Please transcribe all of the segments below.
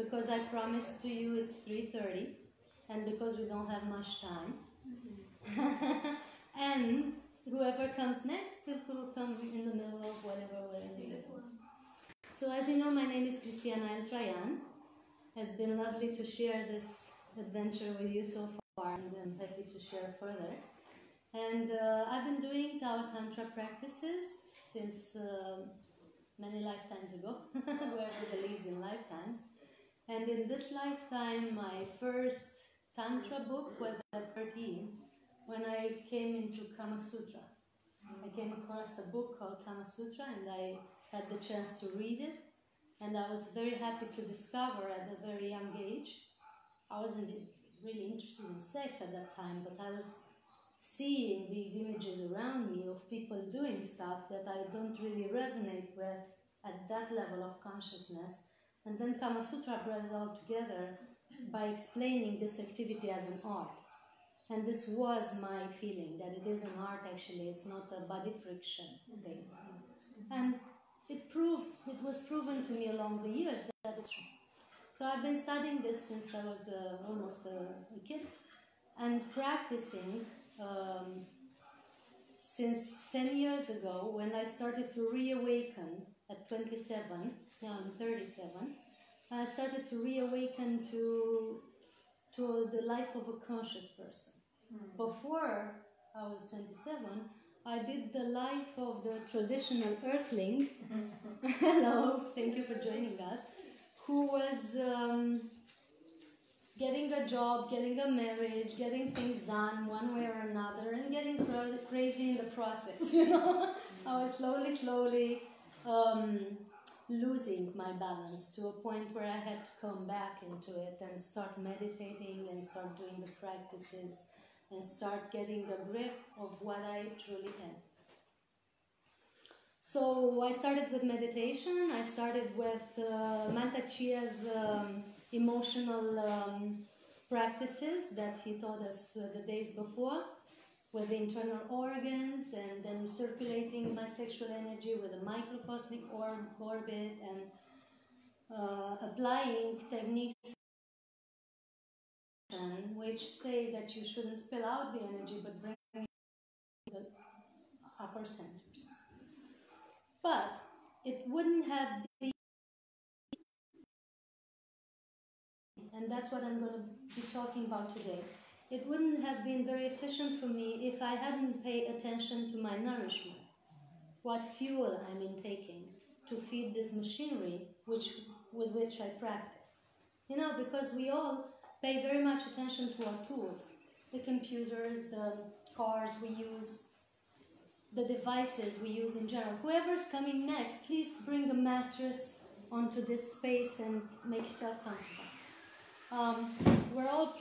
because I promised to you it's 3:30, and because we don't have much time. And whoever comes next will come in the middle of whatever we're in the middle. So as you know, my name is Cristiana Eltrayan. It's been lovely to share this adventure with you so far, and I'm happy to share further. And I've been doing Tao Tantra practices since many lifetimes ago, whoever believes in lifetimes. And in this lifetime, my first Tantra book was at 13, when I came into Kama Sutra. I came across a book called Kama Sutra, and I had the chance to read it. And I was very happy to discover at a very young age. I wasn't really interested in sex at that time, but I was seeing these images around me of people doing stuff that I don't really resonate with at that level of consciousness. And then Kama Sutra brought it all together by explaining this activity as an art. And this was my feeling, that it is an art actually, it's not a body friction thing. And it was proven to me along the years that it's true. So I've been studying this since I was almost a kid, and practicing since 10 years ago, when I started to reawaken at 27, now I'm 37, I started to reawaken to the life of a conscious person. Before I was 27, I did the life of the traditional earthling. Hello, thank you for joining us. Who was getting a job, getting a marriage, getting things done one way or another, and getting crazy in the process, you know. I was slowly losing my balance to a point where I had to come back into it and start meditating and start doing the practices and start getting a grip of what I truly am. So I started with meditation. I started with Mantak Chia's emotional practices that he taught us the days before, with the internal organs, and then circulating my sexual energy with a microcosmic orbit, and applying techniques which say that you shouldn't spill out the energy but bring it to the upper centers. But it wouldn't have been, and that's what I'm going to be talking about today, it wouldn't have been very efficient for me if I hadn't paid attention to my nourishment, what fuel I'm intaking to feed this machinery with which I practice. You know, because we all pay very much attention to our tools, the computers, the cars we use, the devices we use in general. Whoever's coming next, please bring a mattress onto this space and make yourself comfortable. We're all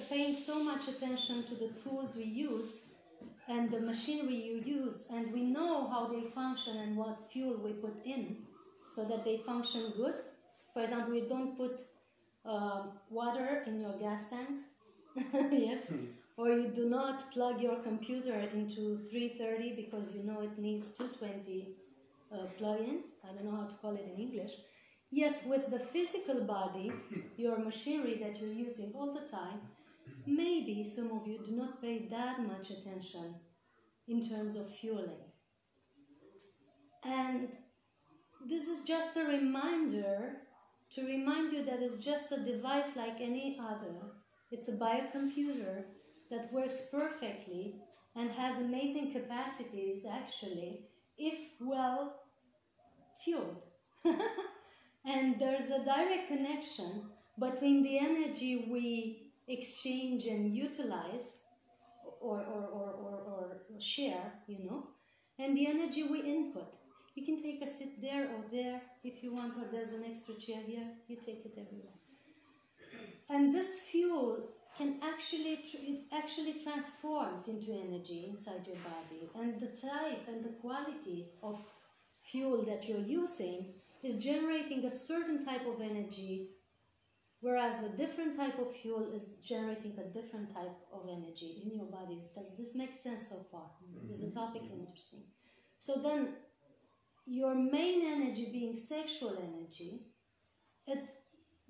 paying so much attention to the tools we use and the machinery you use, and we know how they function and what fuel we put in so that they function good. For example, you don't put water in your gas tank, yes, or you do not plug your computer into 330 because you know it needs 220 plug-in. I don't know how to call it in English. Yet with the physical body, your machinery that you're using all the time, maybe some of you do not pay that much attention in terms of fueling. And this is just a reminder to remind you that it's just a device like any other. It's a biocomputer that works perfectly and has amazing capacities, actually, if well fueled. And there's a direct connection between the energy we exchange and utilize or share, you know, and the energy we input. You can take a sit there or there if you want, or there's an extra chair here, you take it everywhere. And this fuel can actually transforms into energy inside your body. And the type and the quality of fuel that you're using is generating a certain type of energy, whereas a different type of fuel is generating a different type of energy in your bodies. Does this make sense so far? Is the topic interesting? So then, your main energy being sexual energy, it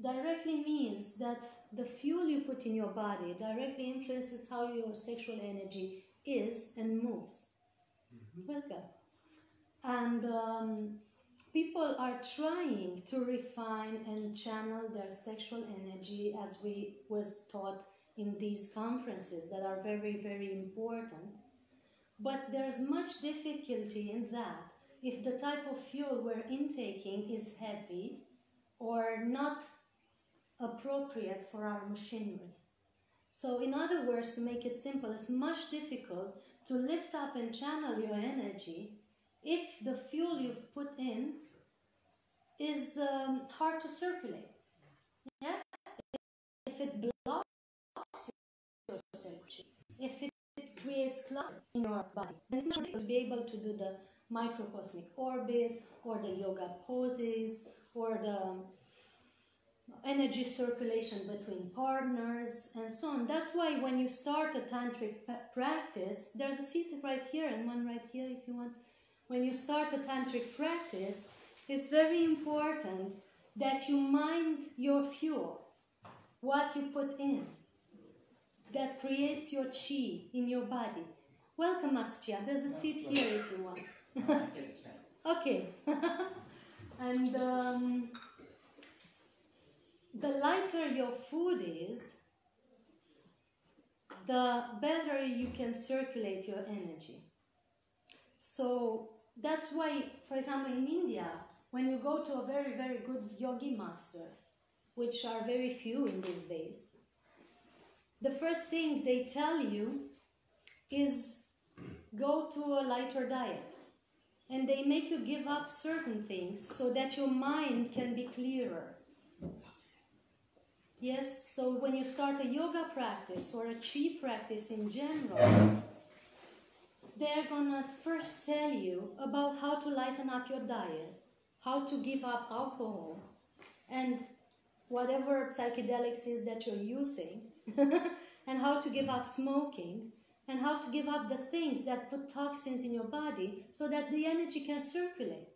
directly means that the fuel you put in your body directly influences how your sexual energy is and moves. Welcome. And people are trying to refine and channel their sexual energy, as we was taught in these conferences that are very, very important. But there's much difficulty in that if the type of fuel we're intaking is heavy or not appropriate for our machinery. So in other words, to make it simple, it's much difficult to lift up and channel your energy if the fuel you've put in is hard to circulate. Yeah? If it blocks your circulation, if it creates clutter in your body, and it's not difficult to be able to do the microcosmic orbit or the yoga poses or the energy circulation between partners and so on. That's why when you start a tantric practice, there's a seat right here and one right here if you want. When you start a tantric practice, it's very important that you mind your fuel, what you put in, that creates your chi in your body. Welcome, Chia. There's a seat here if you want. Okay. And the lighter your food is, the better you can circulate your energy. So that's why, for example, in India, when you go to a very, very good yogi master, which are very few in these days, the first thing they tell you is go to a lighter diet. And they make you give up certain things so that your mind can be clearer. Yes, so when you start a yoga practice or a chi practice in general, they're gonna first tell you about how to lighten up your diet, how to give up alcohol, and whatever psychedelics is that you're using, and how to give up smoking, and how to give up the things that put toxins in your body so that the energy can circulate.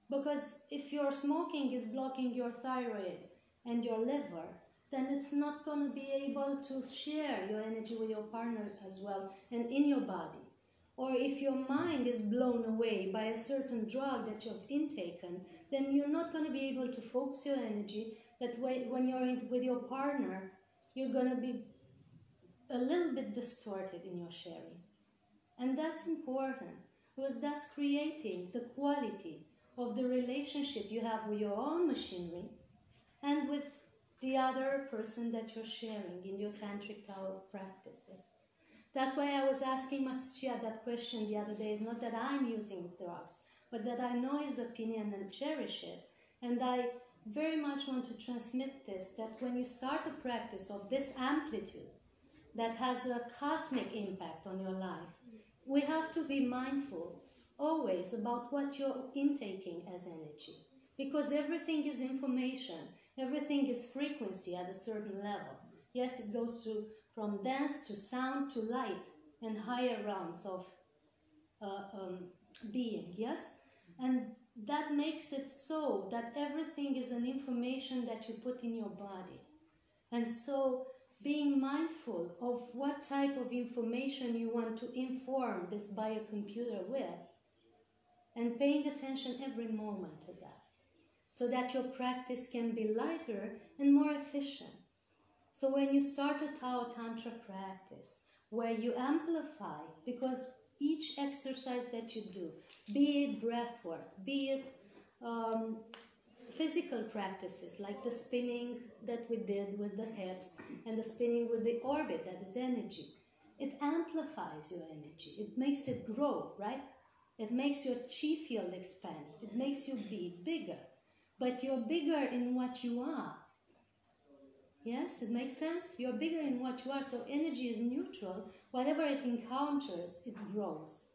Because if your smoking is blocking your thyroid and your liver, then it's not going to be able to share your energy with your partner as well and in your body. Or if your mind is blown away by a certain drug that you've intaken, then you're not going to be able to focus your energy. That way, when you're with your partner, you're going to be a little bit distorted in your sharing. And that's important, because that's creating the quality of the relationship you have with your own machinery and with the other person that you're sharing in your tantric Tao practices. That's why I was asking Master Chia that question the other day. It's not that I'm using drugs, but that I know his opinion and cherish it. And I very much want to transmit this, that when you start a practice of this amplitude that has a cosmic impact on your life, we have to be mindful always about what you're intaking as energy. Because everything is information, everything is frequency at a certain level. Yes, it goes from dance to sound to light and higher realms of being, yes? And that makes it so that everything is an information that you put in your body. And so being mindful of what type of information you want to inform this biocomputer with, and paying attention every moment to that, so that your practice can be lighter and more efficient. So when you start a Tao Tantra practice, where you amplify, because each exercise that you do, be it breath work, be it physical practices like the spinning that we did with the hips and the spinning with the orbit, that is energy, it amplifies your energy. It makes it grow, right? It makes your chi field expand. It makes you be bigger. But you're bigger in what you are. Yes, it makes sense? You're bigger in what you are, so energy is neutral. Whatever it encounters, it grows.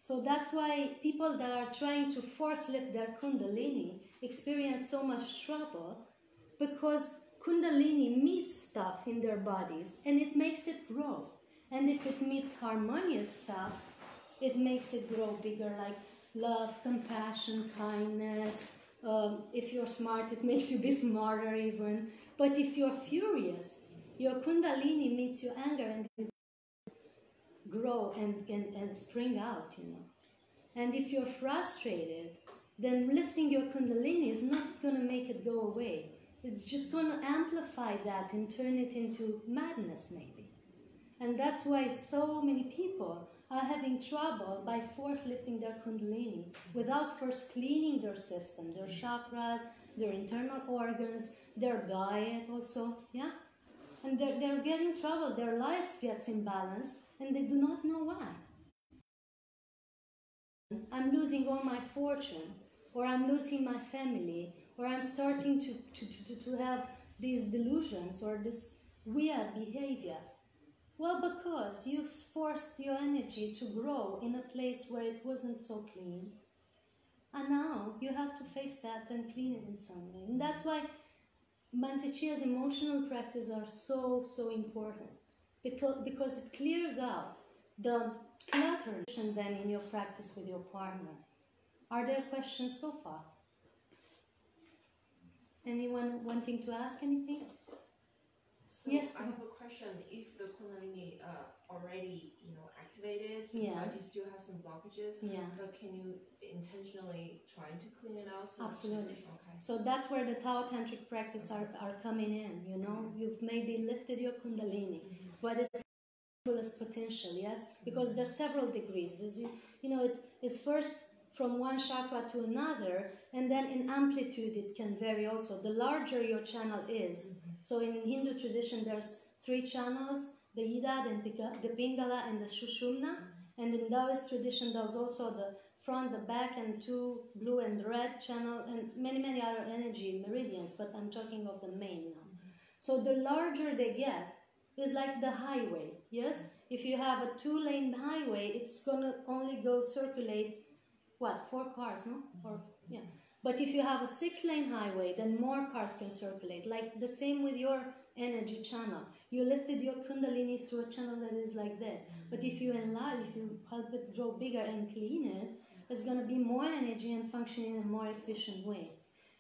So that's why people that are trying to force lift their kundalini experience so much trouble, because kundalini meets stuff in their bodies and it makes it grow. And if it meets harmonious stuff, it makes it grow bigger, like love, compassion, kindness, If you're smart, it makes you be smarter even. But if you're furious, your kundalini meets your anger and it grow and spring out, you know. And if you're frustrated, then lifting your kundalini is not going to make it go away. It's just going to amplify that and turn it into madness, maybe. And that's why so many people are having trouble by force lifting their kundalini without first cleaning their system, their chakras, their internal organs, their diet also, yeah? And they're getting trouble, their lives gets imbalanced, and they do not know why. I'm losing all my fortune, or I'm losing my family, or I'm starting to have these delusions or this weird behavior. Well, because you've forced your energy to grow in a place where it wasn't so clean. And now you have to face that and clean it in some way. And that's why Mantak emotional practice are so, so important. Because it clears out the clutter and then in your practice with your partner. Are there questions so far? Anyone wanting to ask anything? So yes. I have a question. If the Kundalini already, activated, yeah. but you still have some blockages, yeah. but can you intentionally try to clean it out? So absolutely. Okay. So that's where the Tao Tantric practice are coming in, you know. You've maybe lifted your Kundalini, but it's fullest potential, yes? Because there's several degrees. It's first from one chakra to another, and then in amplitude it can vary also. The larger your channel is, so in Hindu tradition there's 3 channels, the Ida, the Pingala, and the Shushumna, and in Taoist tradition there's also the front, the back, and 2 blue and red channel, and many other energy meridians, but I'm talking of the main now. So the larger they get, is like the highway, yes? If you have a 2-lane highway, it's gonna only go circulate, 4 cars, no? Or, yeah. But if you have a 6-lane highway, then more cars can circulate. Like the same with your energy channel. You lifted your Kundalini through a channel that is like this. But if you enlarge, if you help it grow bigger and clean it, it's gonna be more energy and function in a more efficient way.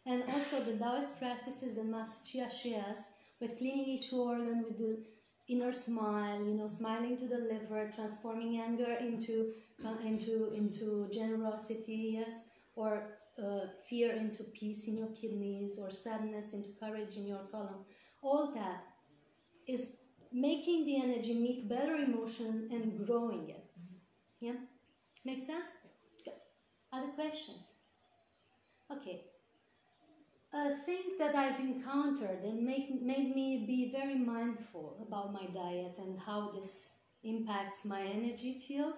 And also the Taoist practices that Master Chia shares with cleaning each organ with the inner smile, smiling to the liver, transforming anger into generosity, yes, or fear into peace in your kidneys, or sadness into courage in your column. All that is making the energy meet better emotion and growing it. Yeah? Make sense? Good. Other questions? Okay. A thing that I've encountered and made me be very mindful about my diet and how this impacts my energy field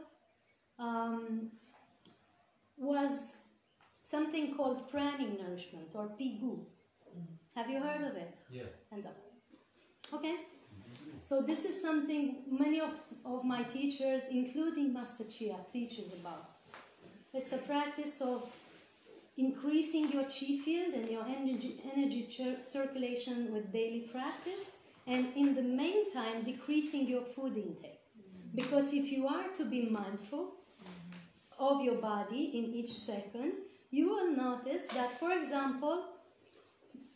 was something called pranic nourishment, or pigu. Have you heard of it? Yeah. Hands up. Okay. So this is something many of my teachers, including Master Chia, teaches about. It's a practice of increasing your chi field and your energy circulation with daily practice, and in the meantime decreasing your food intake. Because if you are to be mindful of your body in each second, you will notice that, for example,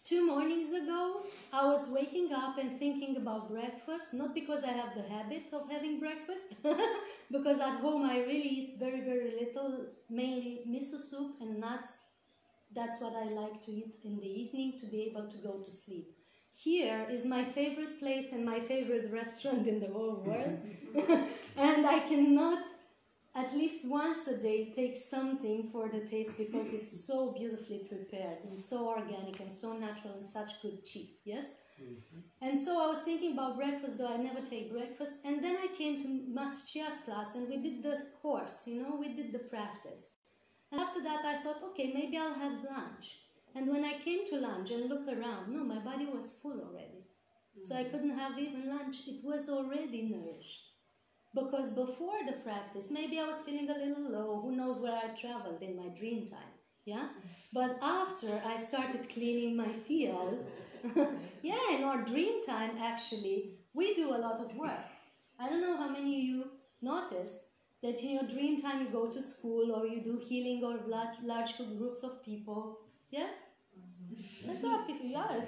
2 mornings ago, I was waking up and thinking about breakfast, not because I have the habit of having breakfast, because at home I really eat very, very little, mainly miso soup and nuts. That's what I like to eat in the evening to be able to go to sleep. Here is my favorite place and my favorite restaurant in the whole world. And I cannot, at least once a day, take something for the taste, because it's so beautifully prepared and so organic and so natural and such good chi, yes? And so I was thinking about breakfast, though I never take breakfast. And then I came to Master Chia's class and we did the course, we did the practice. And after that I thought, okay, maybe I'll have lunch. And when I came to lunch and looked around, no, my body was full already. So I couldn't have even lunch. It was already nourished. Because before the practice, maybe I was feeling a little low. Who knows where I traveled in my dream time, yeah? But after I started cleaning my field, yeah, in our dream time, actually, we do a lot of work. I don't know how many of you noticed that in your dream time you go to school or you do healing or large groups of people. Yeah? That's up if you got it.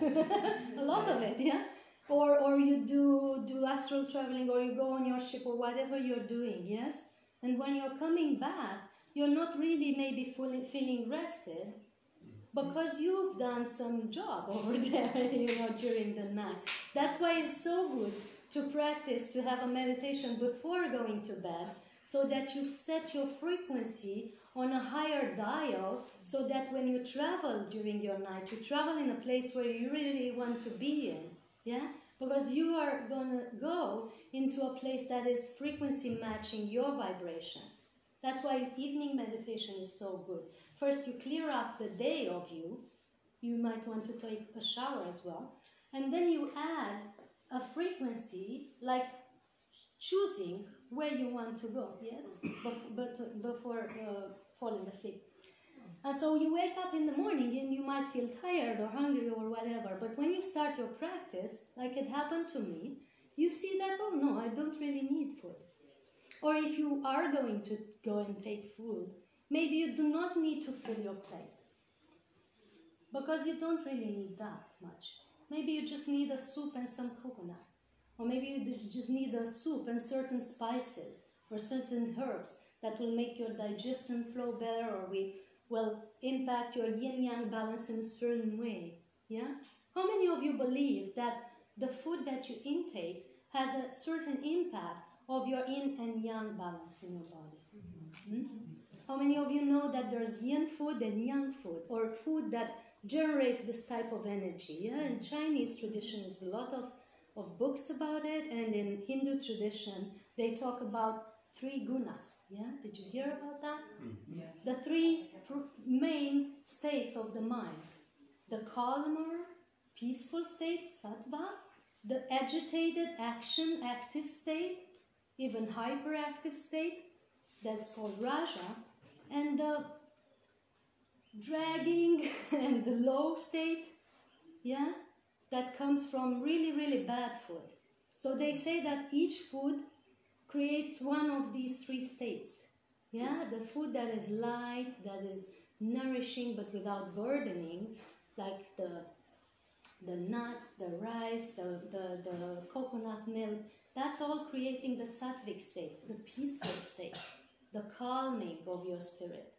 A lot of it, yeah? Or you do astral traveling, or you go on your ship, or whatever you're doing, yes? And when you're coming back, you're not really maybe fully feeling rested, because you've done some job over there, during the night. That's why it's so good to practice, to have a meditation before going to bed, so that you set your frequency on a higher dial, so that when you travel during your night, you travel in a place where you really want to be in, yeah? Because you are going to go into a place that is frequency matching your vibration. That's why evening meditation is so good. First, you clear up the day of you. You might want to take a shower as well. And then you add a frequency, like choosing where you want to go, yes? Before falling asleep. And so you wake up in the morning and you might feel tired or hungry or whatever. But when you start your practice, like it happened to me, you see that, oh no, I don't really need food. Or if you are going to go and take food, maybe you do not need to fill your plate, because you don't really need that much. Maybe you just need a soup and some coconut. Or maybe you just need a soup and certain spices or certain herbs that will make your digestion flow better, or will impact your yin-yang balance in a certain way. Yeah? How many of you believe that the food that you intake has a certain impact of your yin and yang balance in your body? How many of you know that there's yin food and yang food, or food that generates this type of energy? Yeah, in Chinese tradition there's a lot of books about it, and in Hindu tradition they talk about 3 gunas. Yeah, did you hear about that? Yeah. The 3 main states of the mind: the calmer, peaceful state, sattva; the agitated, active state, even hyperactive state, that's called raja; and the dragging and the low state, yeah, that comes from really, really bad food. So they say that each food creates one of these 3 states. Yeah, the food that is light, that is nourishing but without burdening, like the nuts, the rice, the coconut milk, that's all creating the sattvic state, the peaceful state, the calming of your spirit.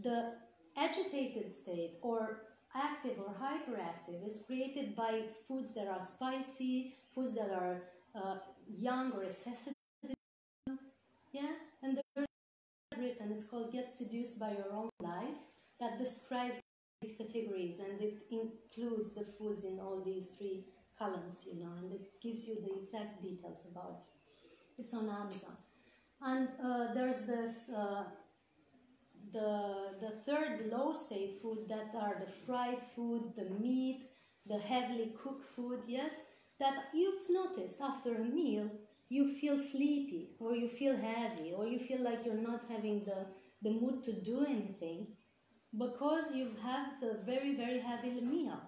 The agitated state, or active or hyperactive, is created by foods that are spicy, foods that are young or excessive. Yeah, and there's written, it's called Get Seduced by Your Own Life, that describes these categories, and it includes the foods in all these 3 columns, and it gives you the exact details about it. It's on Amazon. And there's this the 3rd low state food, that are the fried food, the meat, the heavily cooked food, yes, that you've noticed after a meal you feel sleepy, or you feel heavy, or you feel like you're not having the mood to do anything, because you've had the very, very heavy meal.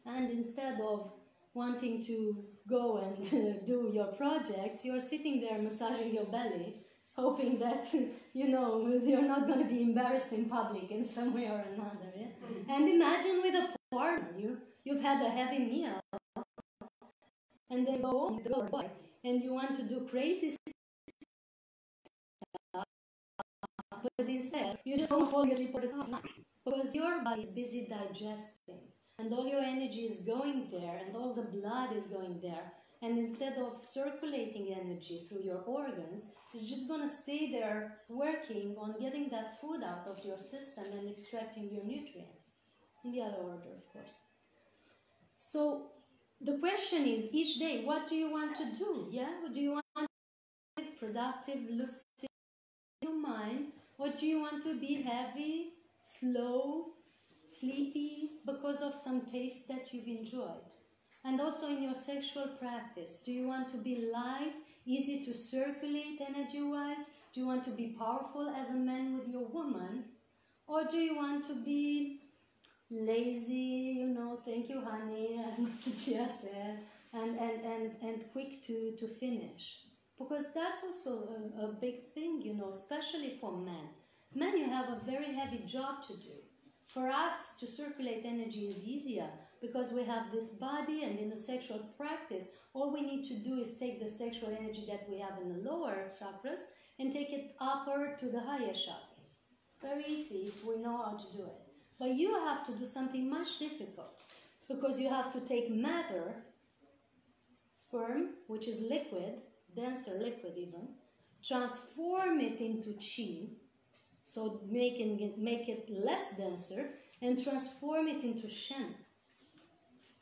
And instead of wanting to go and do your projects, you're sitting there massaging your belly, hoping that, you're not going to be embarrassed in public in some way or another. Yeah? And imagine with a partner, you've had a heavy meal, and then go home with your boy, and you want to do crazy stuff, but instead you just almost fall asleep for the night, because your body is busy digesting, and all your energy is going there, and all the blood is going there, and instead of circulating energy through your organs, it's just going to stay there working on getting that food out of your system and extracting your nutrients, in the other order, of course. So the question is, each day, what do you want to do? Yeah, do you want to be productive, lucid in your mind, or do you want to be heavy, slow, sleepy because of some taste that you've enjoyed? And also in your sexual practice, do you want to be light, easy to circulate energy-wise? Do you want to be powerful as a man with your woman? Or do you want to be lazy, thank you honey, as Mr. Chia said, and quick to finish? Because that's also a big thing, especially for men. Men, you have a very heavy job to do. For us to circulate energy is easier because we have this body, and in the sexual practice, all we need to do is take the sexual energy that we have in the lower chakras and take it upward to the higher chakras. Very easy if we know how to do it. But you have to do something much difficult because you have to take matter, sperm, which is liquid, denser liquid even, transform it into chi, so make it less denser, and transform it into shen,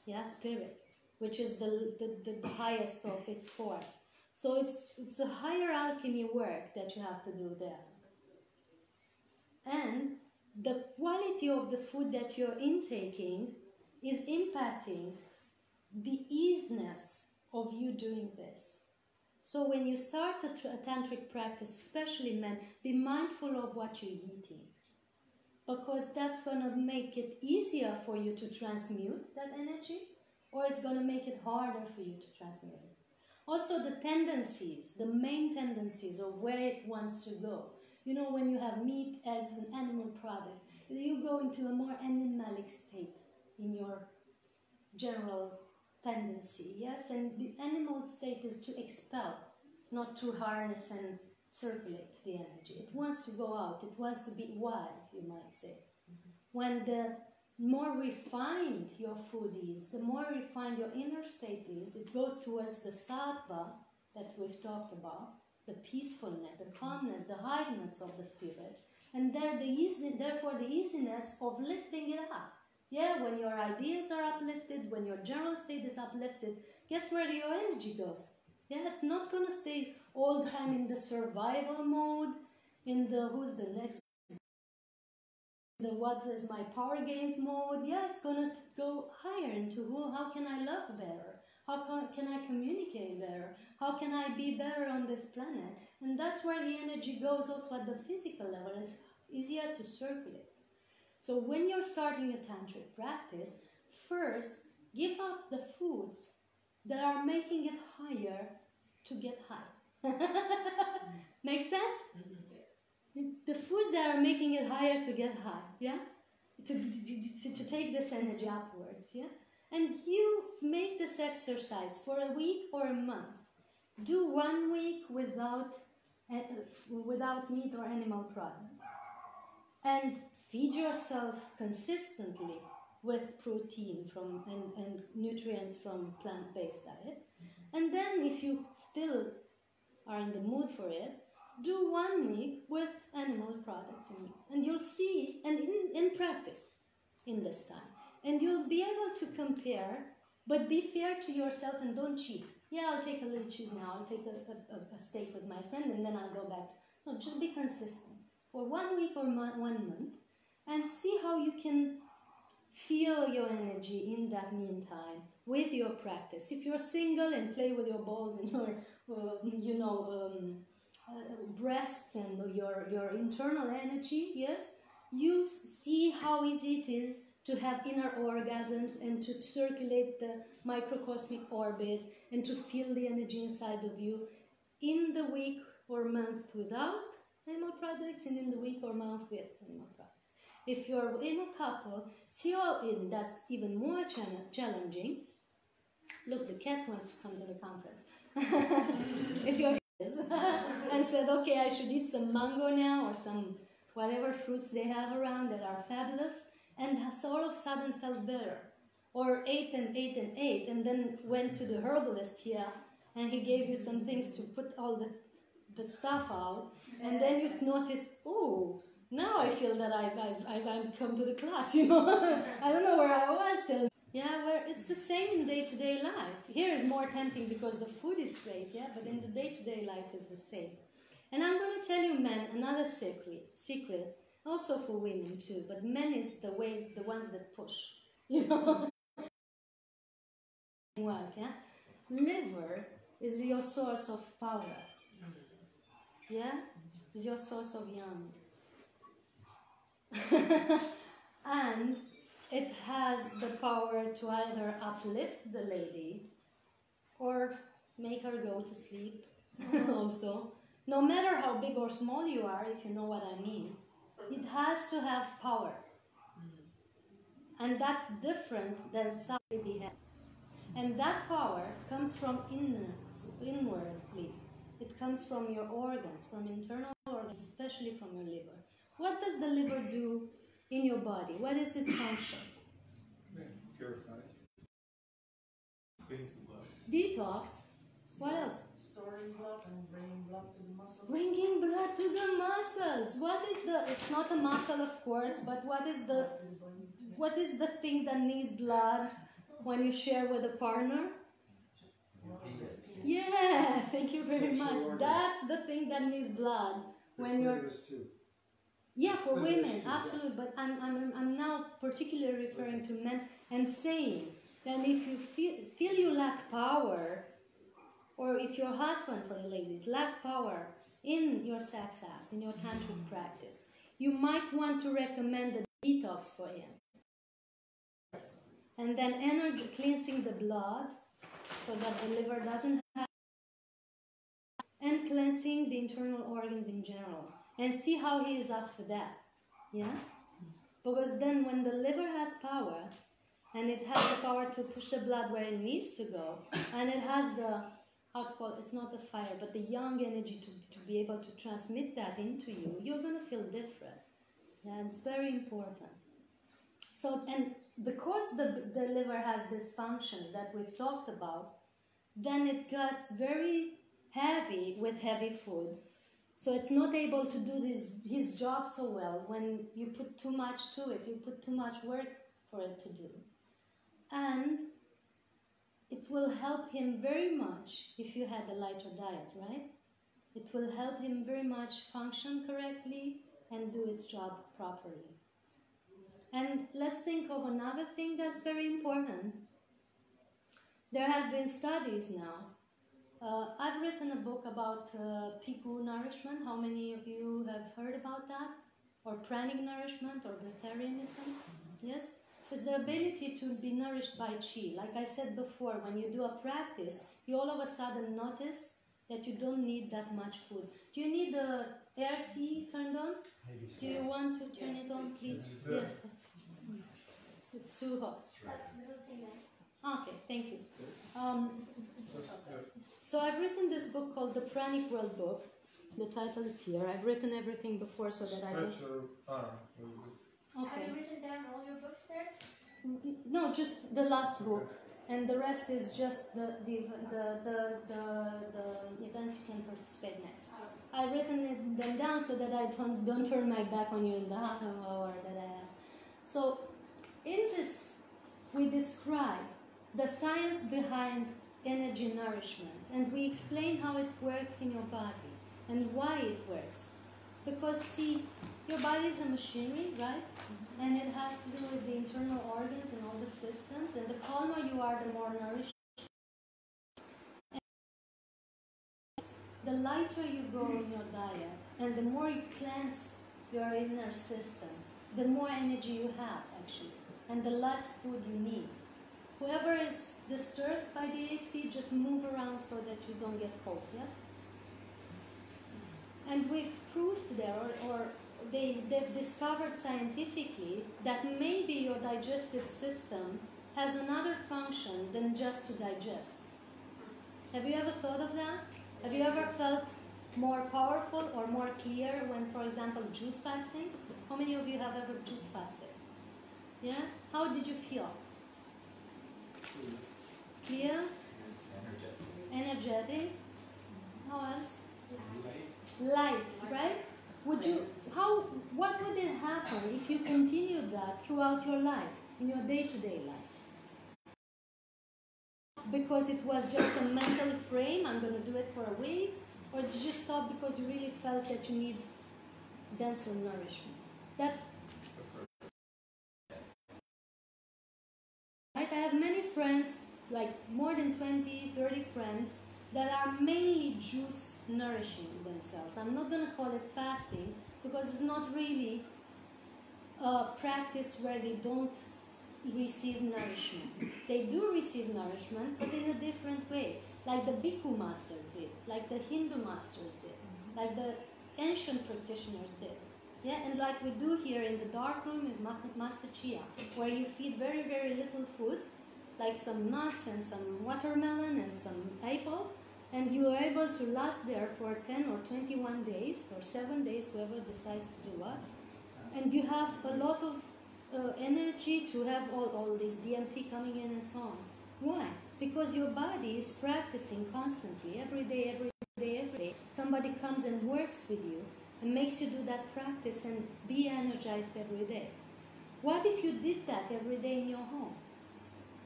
yeah, spirit, which is the highest of its forms. So it's a higher alchemy work that you have to do there. And the quality of the food that you're intaking is impacting the easiness of you doing this. So when you start a tantric practice, especially men, be mindful of what you're eating, because that's going to make it easier for you to transmute that energy, or it's going to make it harder for you to transmute it. Also the tendencies, the main tendencies of where it wants to go. You know, when you have meat, eggs, and animal products, you go into a more animalic state in your general tendency, yes? And the animal state is to expel, not to harness and circulate the energy. It wants to go out. It wants to be wild, you might say. When the more refined your food is, the more refined your inner state is, it goes towards the sattva that we've talked about, the peacefulness, the calmness, the highness of the spirit, and therefore the easiness of lifting it up. Yeah, when your ideas are uplifted, when your general state is uplifted, guess where your energy goes? Yeah, it's not going to stay all the time in the survival mode, in the who's the next, the what is my power games mode. Yeah, it's going to go higher into how can I love better? How can I communicate better? How can I be better on this planet? And that's where the energy goes also at the physical level. It's easier to circulate. So when you're starting a tantric practice, first give up the foods that are making it higher to get high. Make sense? The foods that are making it higher to get high, yeah? To take this energy upwards, yeah? And you make this exercise for a week or a month. Do 1 week without meat or animal products. And feed yourself consistently with protein and nutrients from plant-based diet. And then if you still are in the mood for it, do 1 week with animal products in meat. And you'll see, and in practice in this time. And you'll be able to compare, but be fair to yourself and don't cheat. Yeah, I'll take a little cheese now, I'll take a steak with my friend, and then I'll go back. No, just be consistent for 1 week or 1 month, and see how you can feel your energy in that meantime with your practice. If you're single and play with your balls and your, breasts and your internal energy, yes, you see how easy it is to have inner orgasms and to circulate the microcosmic orbit and to feel the energy inside of you in the week or month without animal products and in the week or month with animal products. If you're in a couple, see how that's even more challenging. Look, the cat wants to come to the conference. If you're and said, okay, I should eat some mango now or some whatever fruits they have around that are fabulous, and all of a sudden felt better. Or ate and then went to the herbalist here and he gave you some things to put all the stuff out, and then you've noticed, oh, now I feel that I've come to the class, you know. I don't know where I was till. Yeah, where it's the same in day-to-day life. Here is more tempting because the food is great, yeah, but in the day-to-day life is the same. And I'm going to tell you, men, another secret, also for women too, but men is the ones that push, you know. Well, yeah? Liver is your source of power, yeah, is your source of yang. And it has the power to either uplift the lady or make her go to sleep also. No matter how big or small you are, if you know what I mean, it has to have power. And that's different than suddenly beheading. And that power comes from inwardly. It comes from your organs, from internal organs, especially from your liver. What does the liver do in your body? What is its function? Purify. Cleans the blood. Detox. What else? Storing blood and bringing blood to the muscles. Bringing blood to the muscles. What is the? It's not a muscle, of course, but what is the thing that needs blood when you share with a partner? Yeah, thank you very much. That's the thing that needs blood when you're. Yeah, for women, absolutely. But I'm now particularly referring to men and saying that if you feel you lack power, or if your husband, for the ladies, lack power in your sex act, in your tantric practice, you might want to recommend a detox for him. And then energy cleansing the blood so that the liver doesn't have, and cleansing the internal organs in general. And see how he is after that. Yeah? Because then when the liver has power, and it has the power to push the blood where it needs to go, and it has the, how to call it, it's not the fire, but the yang energy to be able to transmit that into you, you're going to feel different. Yeah, it's very important. So, and because the liver has these functions that we've talked about, then it gets very heavy with heavy food. So it's not able to do his job so well when you put too much to it, you put too much work for it to do. And it will help him very much if you had a lighter diet, right? It will help him very much function correctly and do its job properly. And let's think of another thing that's very important. There have been studies now. I've written a book about Piku nourishment. How many of you have heard about that? Or pranic nourishment or breatharianism? Yes? It's the ability to be nourished by Chi. Like I said before, when you do a practice, you all of a sudden notice that you don't need that much food. Do you need the AC turned on? Maybe so. Do you want to turn it on, please? Yes. It's too hot. Okay, thank you. So I've written this book called The Pranic World Book. The title is here. I've written everything before so that I don't... Okay. Have you written down all your books there? No, just the last book, and the rest is just the events you can participate next. I've written them down so that I don't turn my back on you in the half an hour that I have. So in this, we describe the science behind energy nourishment, and we explain how it works in your body and why it works. Because see, your body is a machinery, right? And it has to do with the internal organs and all the systems, and the calmer you are, the more nourished. And the lighter you go in your diet, and the more you cleanse your inner system, the more energy you have, actually, and the less food you need. Whoever is disturbed by the AC, just move around so that you don't get cold, yes? And we've proved there, or they've discovered scientifically, that maybe your digestive system has another function than just to digest. Have you ever thought of that? Have you ever felt more powerful or more clear when, for example, juice fasting? How many of you have ever juice fasted? Yeah? How did you feel? Clear? Energetic. How else? Light, right? What would it happen if you continued that throughout your life, in your day-to-day life? Because it was just a mental frame, I'm going to do it for a week, or did you stop because you really felt that you need denser nourishment? That's right. I have many friends, like more than 20, 30 friends, that are mainly juice nourishing themselves. I'm not going to call it fasting because it's not really a practice where they don't receive nourishment. They do receive nourishment, but in a different way, like the Bhikkhu masters did, like the Hindu masters did, like the ancient practitioners did. Yeah, and like we do here in the dark room with Master Chia, where you feed very, very little food, like some nuts and some watermelon and some apple, and you are able to last there for 10 or 21 days, or 7 days, whoever decides to do what, and you have a lot of energy to have all this DMT coming in and so on. Why? Because your body is practicing constantly, every day, every day, every day. Somebody comes and works with you and makes you do that practice and be energized every day. What if you did that every day in your home?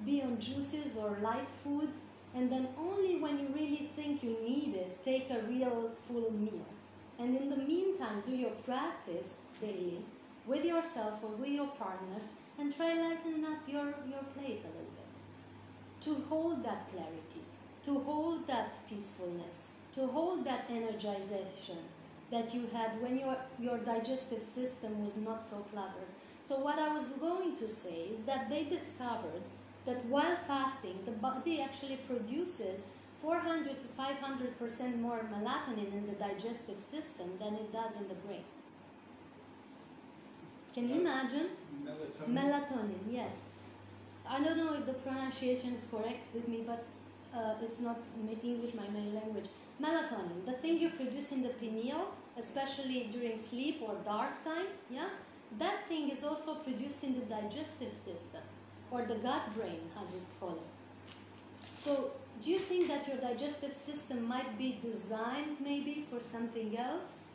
Be on juices or light food, and then only when you really think you need it, take a real full meal. And in the meantime, do your practice daily with yourself or with your partners, and try lightening up your plate a little bit. To hold that clarity, to hold that peacefulness, to hold that energization that you had when your digestive system was not so cluttered. So what I was going to say is that they discovered that while fasting, the body actually produces 400 to 500% more melatonin in the digestive system than it does in the brain. Can you imagine? Melatonin. Melatonin, yes. I don't know if the pronunciation is correct with me, but it's not English, my main language. Melatonin, the thing you produce in the pineal, especially during sleep or dark time, yeah? That thing is also produced in the digestive system, or the gut brain, as it called. So, do you think that your digestive system might be designed maybe for something else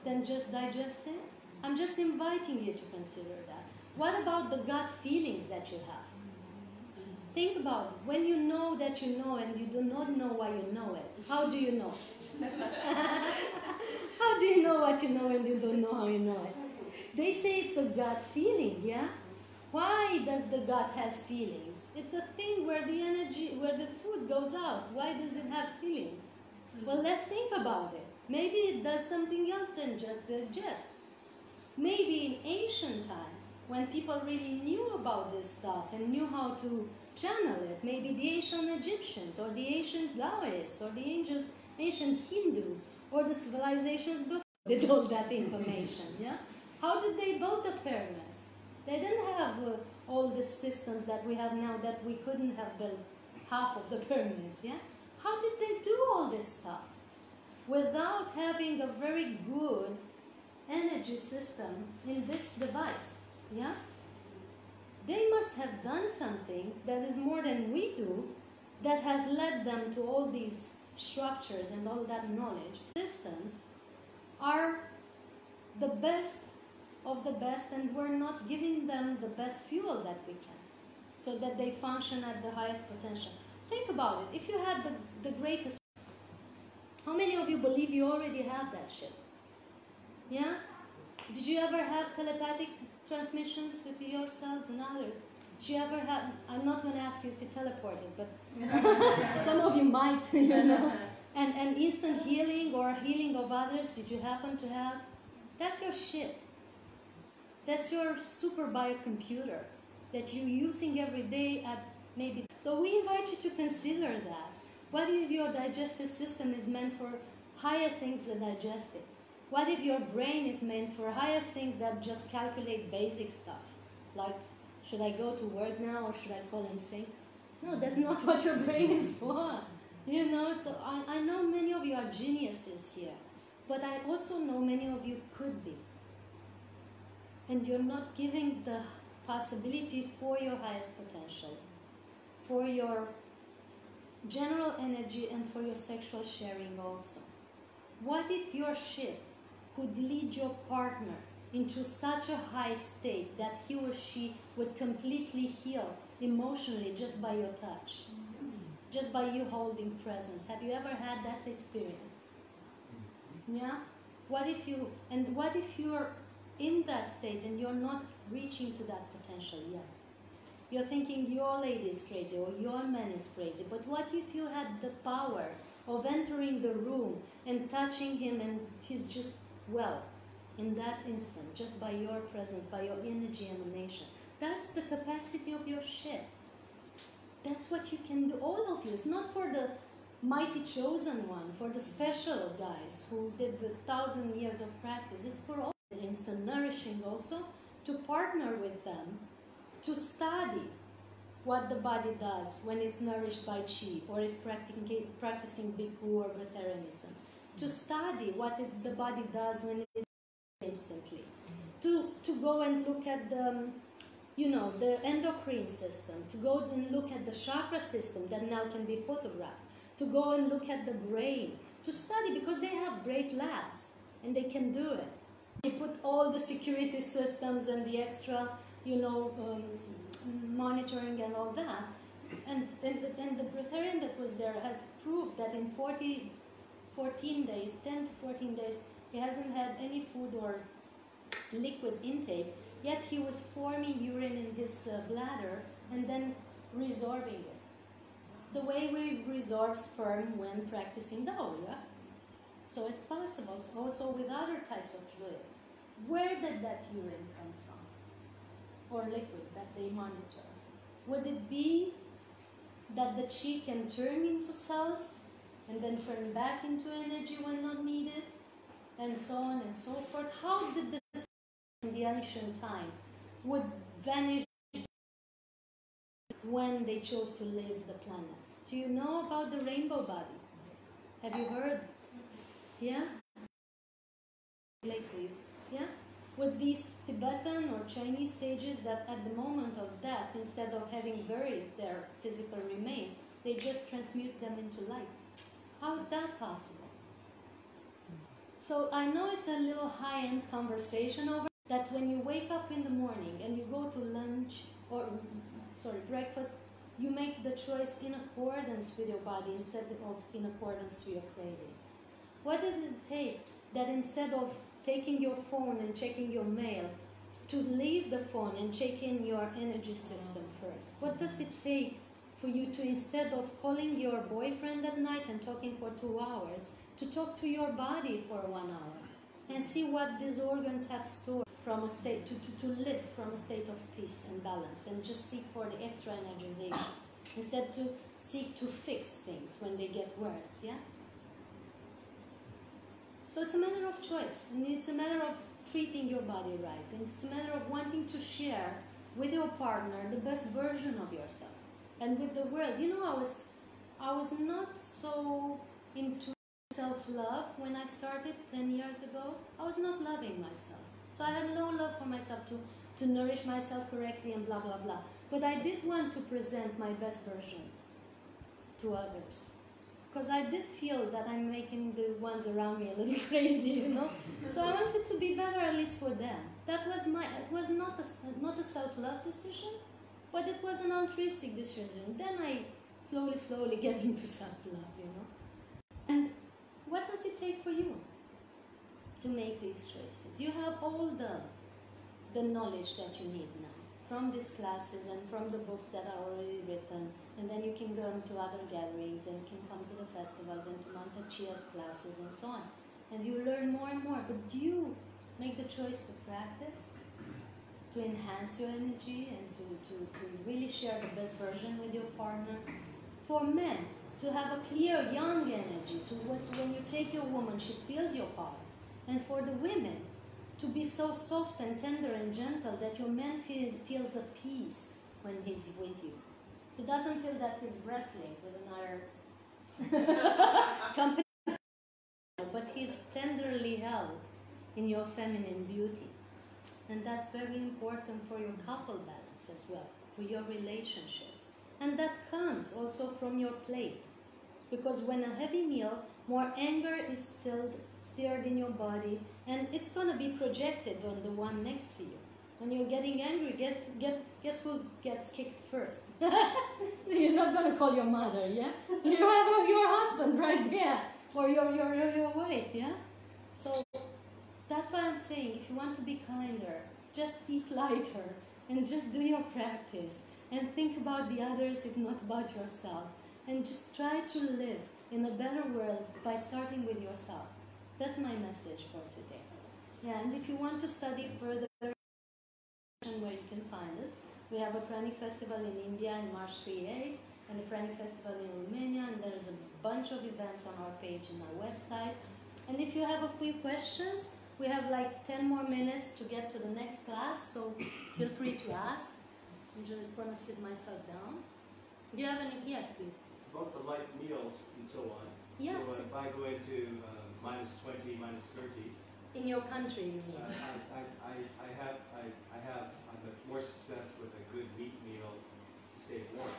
than just digesting? I'm just inviting you to consider that. What about the gut feelings that you have? Think about it. When you know that you know and you do not know why you know it, how do you know? How do you know what you know and you don't know how you know it? They say it's a gut feeling, yeah? Why does the gut has feelings? It's a thing where the energy, where the food goes out. Why does it have feelings? Well, let's think about it. Maybe it does something else than just digest. Maybe in ancient times, when people really knew about this stuff and knew how to channel it, maybe the ancient Egyptians or the ancient Taoists or the ancient Hindus or the civilizations before did all that information, yeah? How did they build the pyramids? They didn't have all the systems that we have now that we couldn't have built half of the pyramids, yeah? How did they do all this stuff without having a very good energy system in this device, yeah? They must have done something that is more than we do, that has led them to all these structures and all that knowledge. Systems are the best of the best, and we're not giving them the best fuel that we can, so that they function at the highest potential. Think about it. If you had the greatest, how many of you believe you already have that shit? Yeah? Did you ever have telepathic transmissions with yourselves and others? Did you ever have, I'm not going to ask you if you teleported, but some of you might, you know. And instant healing or healing of others, did you happen to have? That's your shit. That's your super biocomputer that you're using every day at maybe. So we invite you to consider that. What if your digestive system is meant for higher things than digesting? What if your brain is meant for higher things that just calculate basic stuff? Like, should I go to work now or should I call in sick? No, that's not what your brain is for. You know, so I know many of you are geniuses here, but I also know many of you could be. And you're not giving the possibility for your highest potential, for your general energy, and for your sexual sharing also. What if your shit could lead your partner into such a high state that he or she would completely heal emotionally just by your touch, just by you holding presence? Have you ever had that experience? Yeah? What if you're in that state and you're not reaching to that potential yet? You're thinking your lady is crazy or your man is crazy, but what if you had the power of entering the room and touching him and he's just well in that instant, just by your presence, by your energy emanation? That's the capacity of your shit. That's what you can do, all of you. It's not for the mighty chosen one, for the special guys who did the 1,000 years of practice. It's for all. instant nourishing also, to partner with them, to study what the body does when it's nourished by Chi or is practicing Bhikkhu or Vegetarianism, to study what the body does when it instantly, to go and look at the, the endocrine system, to go and look at the chakra system that now can be photographed, to go and look at the brain, to study, because they have great labs and they can do it. They put all the security systems and the extra, monitoring and all that. And the breatharian that was there has proved that in 14 days, 10 to 14 days, he hasn't had any food or liquid intake, yet he was forming urine in his bladder and then resorbing it. The way we resorb sperm when practicing Tao, yeah? So it's possible, also with other types of fluids. Where did that urine come from? Or liquid that they monitor? Would it be that the Chi can turn into cells and then turn back into energy when not needed? And so on and so forth. How did this in the ancient time would vanish when they chose to leave the planet? Do you know about the rainbow body? Have you heard? Yeah? Relate to you. Yeah? With these Tibetan or Chinese sages that at the moment of death, instead of having buried their physical remains, they just transmute them into light. How is that possible? So I know it's a little high-end conversation over that when you wake up in the morning and you go to lunch or, breakfast, you make the choice in accordance with your body instead of in accordance to your cravings. What does it take that instead of taking your phone and checking your mail, to leave the phone and check in your energy system first? What does it take for you to, instead of calling your boyfriend at night and talking for 2 hours, to talk to your body for 1 hour and see what these organs have stored from a state, to live from a state of peace and balance, and just seek for the extra energization instead to seek to fix things when they get worse, yeah? So it's a matter of choice, and it's a matter of treating your body right, and it's a matter of wanting to share with your partner the best version of yourself and with the world. I was not so into self-love when I started 10 years ago. I was not loving myself. So I had no love for myself to nourish myself correctly and blah, blah, blah. But I did want to present my best version to others. Because I did feel that I'm making the ones around me a little crazy, So I wanted to be better, at least for them. That was it was not a self-love decision, but it was an altruistic decision. Then I slowly get into self-love, And what does it take for you to make these choices? You have all the knowledge that you need now from these classes and from the books that are already written, and then you can go to other gatherings and you can come to the festivals and to Mantak Chia's classes and so on, and you learn more and more. But do you make the choice to practice, to enhance your energy, and to really share the best version with your partner? For men, to have a clear, young energy, when you take your woman, she feels your power. And for the women, to be so soft and tender and gentle that your man feels at peace when he's with you. He doesn't feel that he's wrestling with another company, but he's tenderly held in your feminine beauty. And that's very important for your couple balance as well, for your relationships. And that comes also from your plate. Because when a heavy meal, more anger is stirred in your body, and it's going to be projected on the one next to you. When you're getting angry, guess who gets kicked first? You're not going to call your mother, yeah? You have your husband right there, or your wife, yeah? So that's why I'm saying, if you want to be kinder, just eat lighter, and just do your practice, and think about the others, if not about yourself. And just try to live in a better world by starting with yourself. That's my message for today. Yeah, and if you want to study further, where you can find us, we have a Pranic Festival in India in March 3-8, and a Pranic Festival in Romania, and there's a bunch of events on our page and our website. And if you have a few questions, We have like 10 more minutes to get to the next class, so feel free to ask. I'm just going to sit myself down. Do you have any? Yes, please. It's about the light meals and so on. Yes. So if I go into minus 20, minus 30, In your country, you mean? I'm had more success with a good meat meal to stay warm.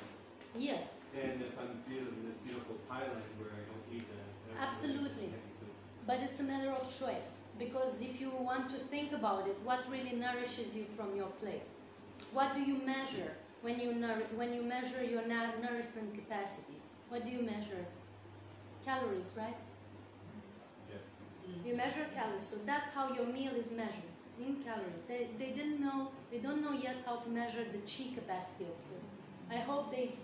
Yes. Than if I'm feeling in this beautiful Thailand where I don't eat Absolutely. heavy food. But it's a matter of choice, because if you want to think about it, what really nourishes you from your plate? What do you measure when you measure your nourishment capacity? What do you measure? Calories, right? Yes. You measure calories, so that's how your meal is measured, in calories. They don't know yet how to measure the chi capacity of food. I hope they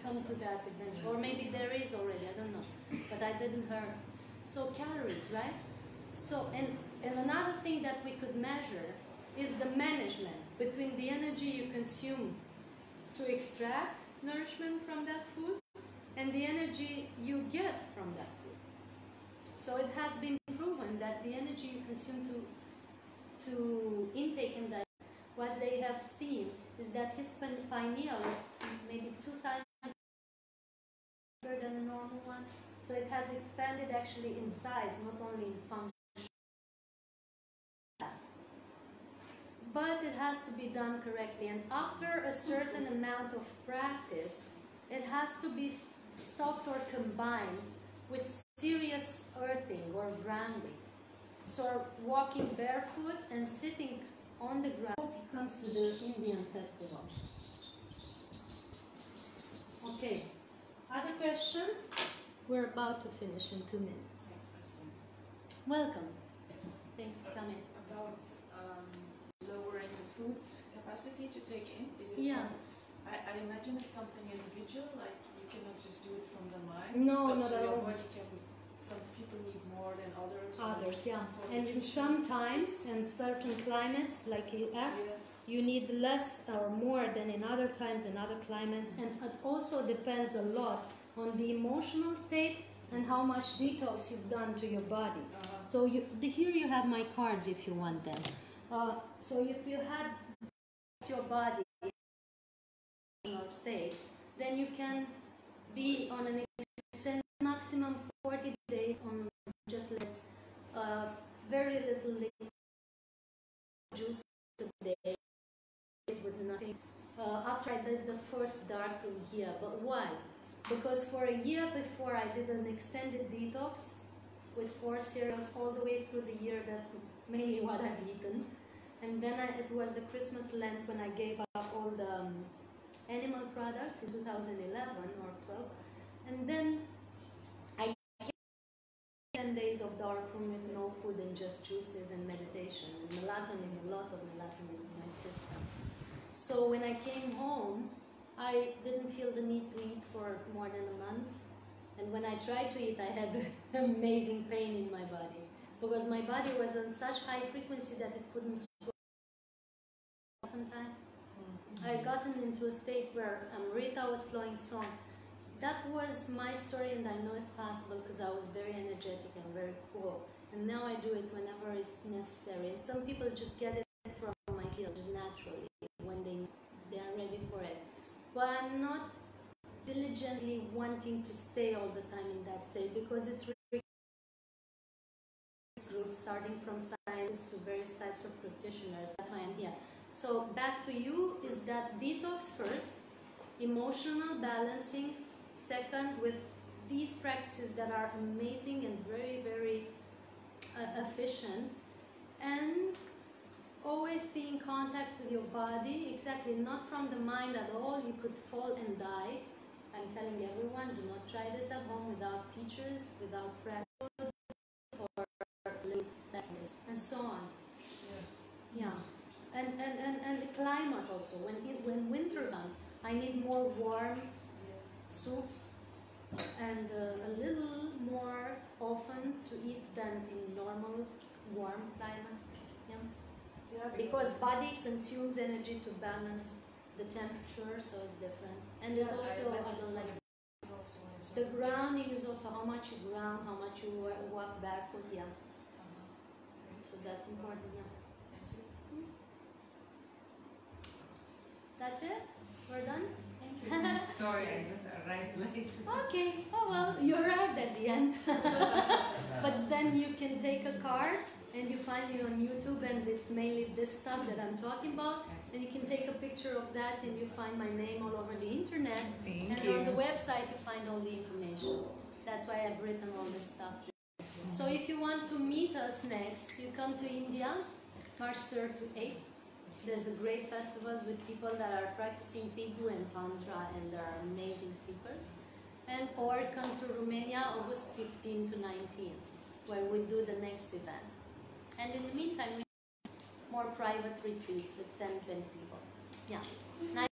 come to that eventually, or maybe there is already, I don't know, but I didn't hear. So calories, right? So, and another thing that we could measure is the management between the energy you consume to extract nourishment from that food and the energy you get from that food. So it has been proven that the energy you consume to intake and digest, what they have seen is that his pineal is maybe 2 times bigger than a normal one. So it has expanded actually in size, not only in function. But it has to be done correctly, and after a certain amount of practice, it has to be stopped or combined with serious earthing or grounding. So walking barefoot and sitting on the ground. Hope he comes to the Indian festival. Okay, other questions? We're about to finish in 2 minutes. Next question. Welcome. Thanks for coming. About lowering the food capacity to take in. Is it Yeah. I imagine it's something individual, like you cannot just do it from the mind. No, so, not so at your all. body can, some people need more than others. Others, yeah. For And the in juice. some times and certain climates, like you asked, Yeah. you need less or more than in other times in other climates, and it also depends a lot on the emotional state and how much detox you've done to your body. So here you have my cards if you want them. So if you had your body in emotional state, then you can be on an extended maximum 40 days on just very little liquid juice a day with nothing. After I did the first dark room here, but why? Because for a year before I did an extended detox with 4 cereals all the way through the year. That's mainly what I've eaten. And then it was the Christmas Lent when I gave up all the animal products in 2011 or 12. And then I came 10 days of dark room with no food and just juices and meditation and melatonin, a lot of melatonin in my system. So when I came home, I didn't feel the need to eat for more than a month. And when I tried to eat, I had amazing pain in my body. Because my body was on such high frequency that it couldn't swallow sometimes. I gotten into a state where Rita was flowing song. That was my story, and I know it's possible because I was very energetic and very cool. And now I do it whenever it's necessary. And some people just get it from my field, just naturally, when they are ready for it. But I'm not diligently wanting to stay all the time in that state, because it's really groups starting from scientists to various types of practitioners. That's why I'm here. So back to you is that detox first, emotional balancing second, with these practices that are amazing and very, very efficient, and always be in contact with your body, exactly, not from the mind at all. You could fall and die. I'm telling everyone, do not try this at home without teachers, without practice, or lessons, and so on. Yeah. And the climate also. When winter comes, I need more warm soups and a little more often to eat than in normal warm climate. Yeah. Because body consumes energy to balance the temperature, so it's different. And it also, I don't like the grounding is also how much you ground, how much you walk barefoot. Yeah. So that's important, yeah. Thank you. That's it? We're done? Thank you. Sorry, I just arrived late. Okay. Oh well, you arrived at the end. But then you can take a card and you find me on YouTube, and it's mainly this stuff that I'm talking about. And you can take a picture of that and you find my name all over the internet. Thank and you. on the website you find all the information. That's why I've written all this stuff. So if you want to meet us next, you come to India, March 3rd to 8th. There's a great festivals with people that are practicing Pigu and Tantra, and there are amazing speakers. And or come to Romania, August 15 to 19, where we do the next event. And in the meantime, we have more private retreats with 10, 20 people. Yeah.